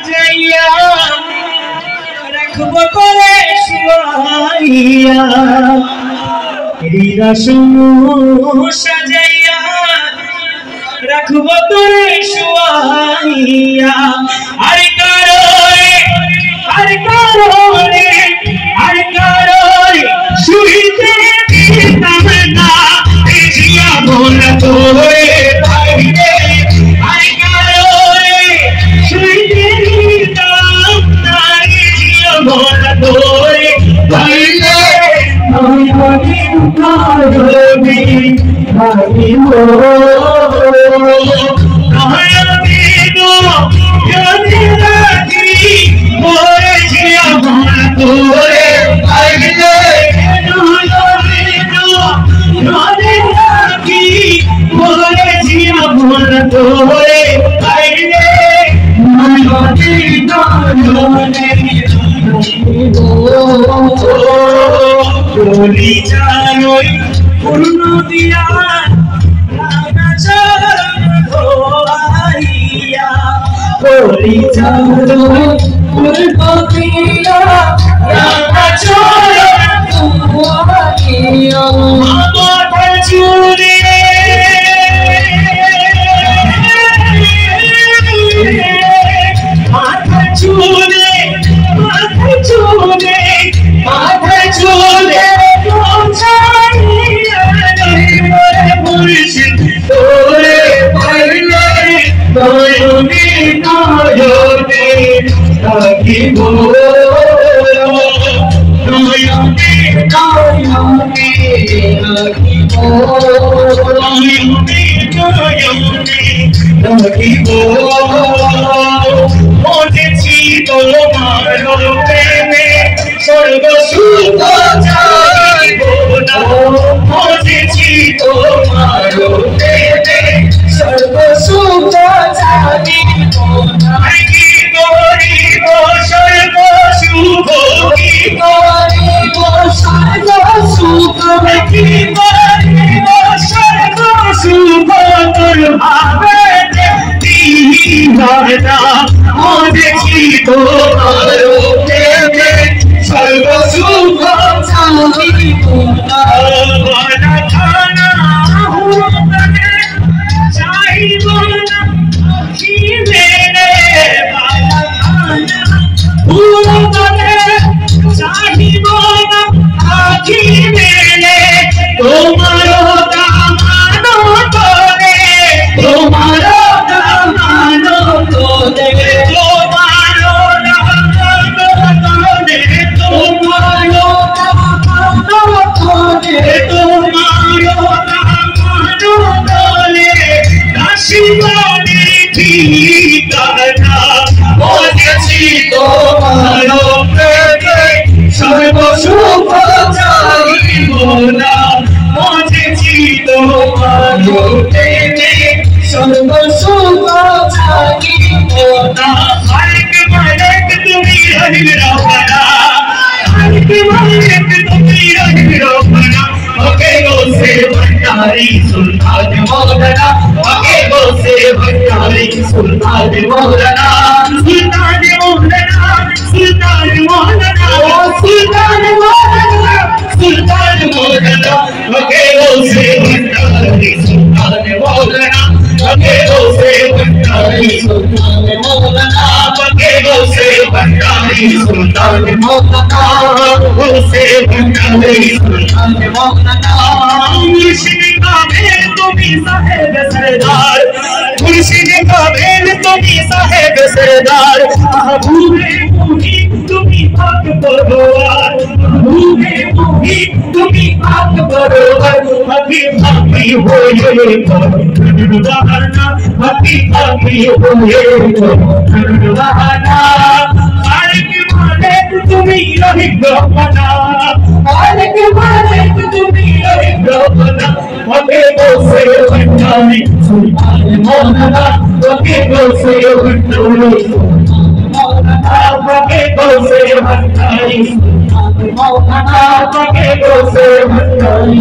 সাজাইয়া রাখবো করে শুয়াইয়া সাজাইয়া রাখবো তোরে শুয়াইয়া আর কারণে শুইতে দিতাম না জিয়া মন তোরে পাইলে আর কারণে শুইতে দিতাম না জিয়া মন তোরে পাইলে বলি জানোই পূর্ণ দিয়া রাঙা চরণ ধোয়াইয়া বলি জানোই পূর্ণ দিয়া রাঙা চরণ ধোয়াইয়া মাথা চুলে মাথা চুলে মাথা চুলে মাথা চুলে তোরে পাইলে নয়নে নয়নে থাকিব নয়নে নয়নে থাকিব নয়নে নয়নে থাকিব মজেছি তোমার প্রেমে সর্বসুখ চাইব না মজেছি তোমার প্রেমে সর্বসুখ চাইব না কি করিব সর্বসুখ কি করিব সর্বসুখ কি করিব সর্বসুখ তোর ভাবে দিবানা মজেছি তোমার প্রেমে সর্বসুখ চাইব না খানা হুমনে চাইব না কি মেরে বালা খানা হুমনে চাইব না কি মেরে তোমার দামানো তোরে তোমার দামানো তোরে তোমার দামানো তোরে তোমার দামানো তোরে তোমার দামানো তোরে কাশিবাড়ি ঠিকানা বলেছি তোমার প্রেমে সর্বসুখ চাইব না বলেছি তোমার প্রেমে সর্বসুখ চাইব না মালিক মালিক তুমি রহিম রহমানা মালিক মালিক তুমি রহিম রহমানা ওকে গোসে ভंडारी सुल्तान मौलाना ओके गोसे भंडारी सुल्तान मौलाना सुल्तान मौलाना सुल्तान मौलाना सुल्तान मौलाना सुल्तान मौलाना ओके गोसे भंडारी सुल्तान मौलाना ओके गोसे भंडारी सुल्तान मौलाना ओके गोसे भंडारी सुल्तान मौलाना गोसे भंडारी सुल्तान मौलाना मुर्शिद कामिल तुमी साहेब सरदार मुर्शिद कामिल तुमी साहेब सरदार महबूबे मुही तुमी पाक परवार महबूबे मुही तुमी पाक परवार हकी पाकी होए धनवाना हकी पाकी होए धनवाना मालिक मालिक तुमी रहिम रहमाना मालिक मालिक तुमी रहिम रहमाना ओके गोसे भंडारी सुल्तान मौलाना ओके गोसे भंडारी मौलाना ओके गोसे भंडारी मौलाना ओके गोसे भंडारी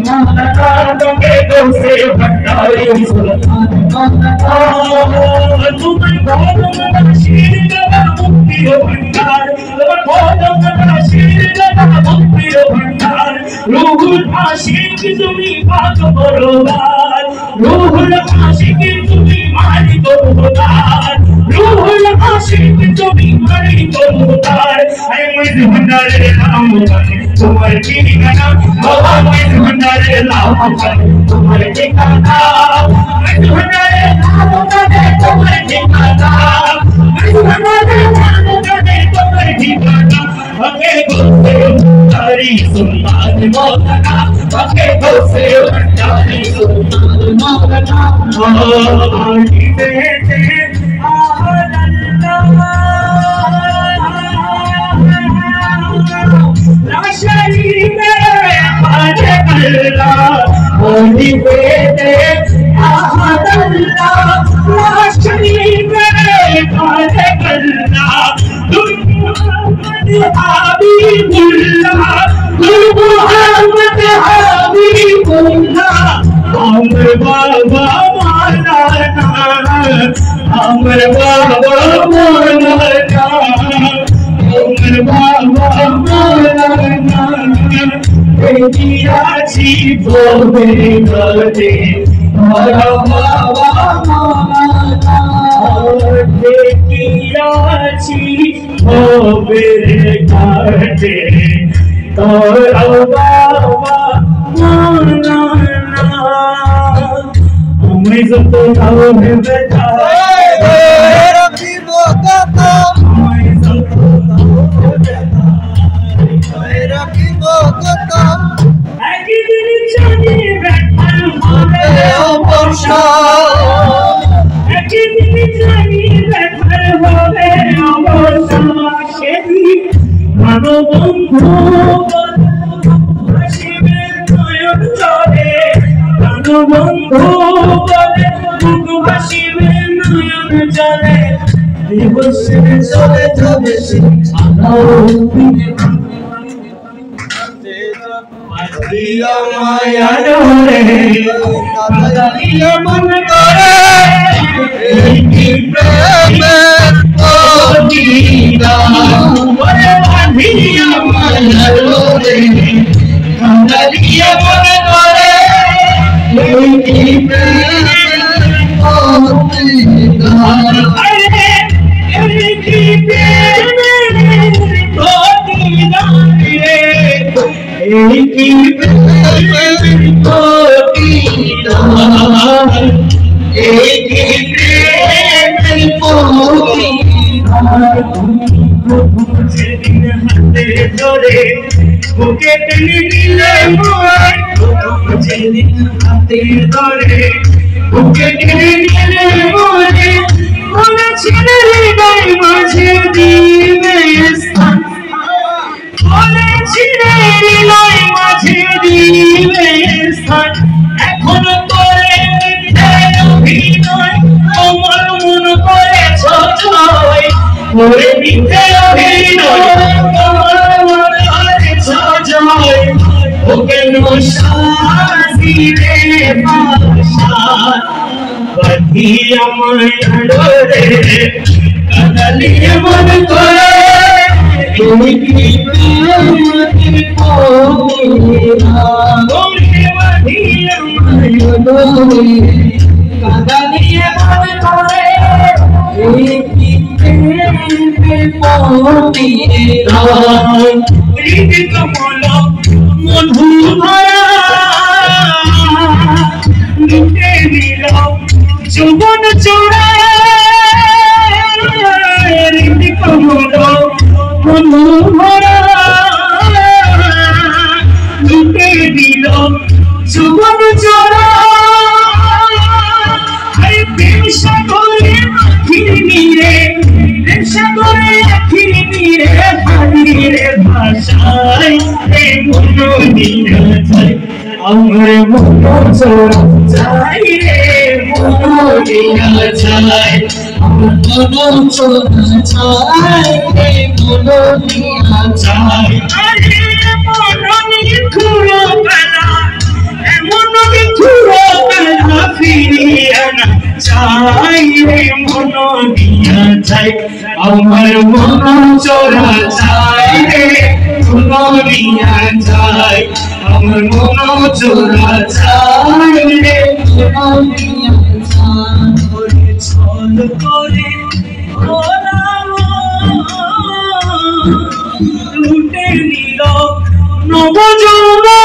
मौलाना ओके गोसे भंडारी मौलाना तुम्हारे आशिक तुम्ही बात बरोबर रूहुल आशिक तुम्ही मारी बरोबर रूहुल आशिक तुम्ही मारी बरोबर ऐ मुझे भंडारे नाम तुम्हारे ठिकाना बाबा मुझे भंडारे नाम तुम्हारे ठिकाना मुझे भंडारे नाम तुम्हारे ठिकाना मुझे भंडारे नाम तुम्हारे ठिकाना ओके बोले हरी सुल्तान मौलाना ओके बोले हरी सुल्तान मौलाना आली बेटे ला शरीक है अल्लाह आली बेटे अहद अल्लाह ला शरीक है अल्लाह हबीबुल्लाह मुहम्मद हबीबुल्लाह अमर बाबा मौलाना अमर बाबा मौलाना अमर बाबा मौलाना जी बोले गए बाबा मौलाना देखियाची ओ मेरे घाटे तोरा बाबा मौलाना मैं सब तो में बैठा रखी बोका मैं सब तो रखी बोका एक दिन जाने बैठा हमारे ओ वर्षा एक दिन जाने बैठा हमारे ओ वर्षा शेदी मानो बंधु हसीबे नयन चले मानो बंधु बले बंधु हसीबे नयन चले दिवस चले चले दिया माया डोरे दिया मन करे प्रेम ओ दीदा ओरे दिया माया डोरे दिया मन करे प्रेम ओ दीदा अरे की प्रेम ओ दीदा एक ही प्रेम को दीदा एक ही प्रेम को दीदा मुझे दिन हंसे जोड़े मुझे दिले मोए मुझे दिन हंसे जोड़े मुझे दिले मोए मुझे छिले गए मुझे दीवे स्थान बोले छिले লাই মাঝে দিবে স্থান এখন তোরে অভিনয় আমার মন করেছ জয় ওরে মিথ্যে অভিনয় আমার মন করেছ জয় ও কেন সাজিরে ভাষা বাধি আমায় আড়রে কাদালিয়ে মন করে তুমি কি প্রেম को मेरा बोले वधिया माया डोरे कादालिए मन करे एक प्रेम को मेरा हृद कमल मधु भरा लुटे दिल जुबन चोरा हृद कमल मधु भरा जुबान चोरा अरे बेशा करे आखिरी रे बेशा करे आखिरी रे हारी रे भाषाय रे मनो दिया जाए अमर मनो चोरा जाए रे मनो दिया जाए मनो चोरा जाए रे मनो दिया जाए अरे मनो निखुरो बना मनो निखुरो बना फिरियाना चाहिए मनो दिया जाए अमर मनो चोरा जाए সোনারিয়া যায় আমার মন চোরা যায় রে সোনারিয়া যায় ছল করে লুটে নিল নবযৌবন